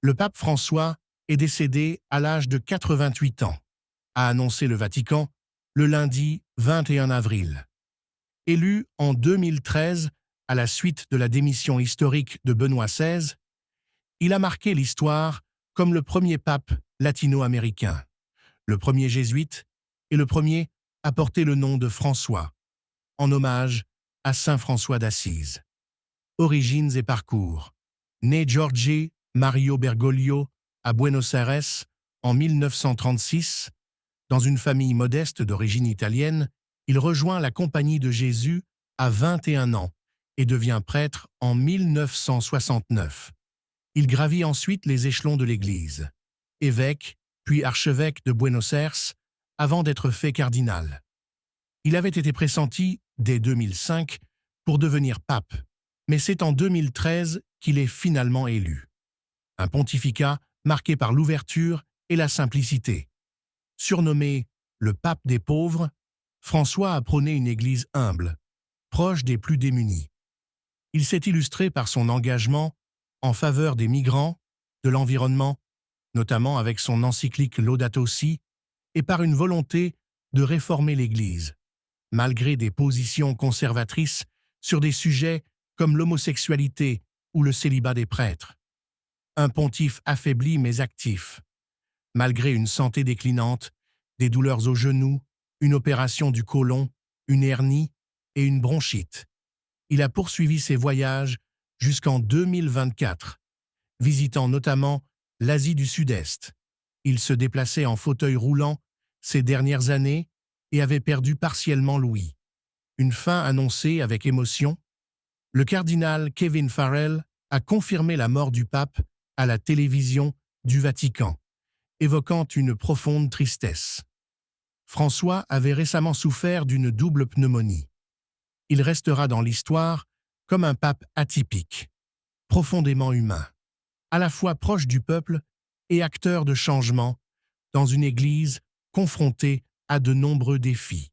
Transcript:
Le pape François est décédé à l'âge de 88 ans, a annoncé le Vatican le lundi 21 avril. Élu en 2013 à la suite de la démission historique de Benoît XVI, il a marqué l'histoire comme le premier pape latino-américain, le premier jésuite et le premier à porter le nom de François, en hommage à Saint François d'Assise. Origines et parcours. Né Jorge Mario Bergoglio à Buenos Aires en 1936, dans une famille modeste d'origine italienne, il rejoint la Compagnie de Jésus à 21 ans et devient prêtre en 1969. Il gravit ensuite les échelons de l'Église, évêque puis archevêque de Buenos Aires, avant d'être fait cardinal. Il avait été pressenti, dès 2005, pour devenir pape, mais c'est en 2013 qu'il est finalement élu. Un pontificat marqué par l'ouverture et la simplicité. Surnommé le pape des pauvres, François a prôné une Église humble, proche des plus démunis. Il s'est illustré par son engagement en faveur des migrants, de l'environnement, notamment avec son encyclique Laudato Si, et par une volonté de réformer l'Église, malgré des positions conservatrices sur des sujets comme l'homosexualité ou le célibat des prêtres. Un pontife affaibli mais actif, malgré une santé déclinante, des douleurs aux genoux, une opération du côlon, une hernie et une bronchite. Il a poursuivi ses voyages jusqu'en 2024, visitant notamment l'Asie du Sud-Est. Il se déplaçait en fauteuil roulant ces dernières années et avait perdu partiellement l'ouïe. Une fin annoncée avec émotion, le cardinal Kevin Farrell a confirmé la mort du pape à la télévision du Vatican, évoquant une profonde tristesse. François avait récemment souffert d'une double pneumonie. Il restera dans l'histoire comme un pape atypique, profondément humain, à la fois proche du peuple et acteur de changement dans une Église confrontée à de nombreux défis.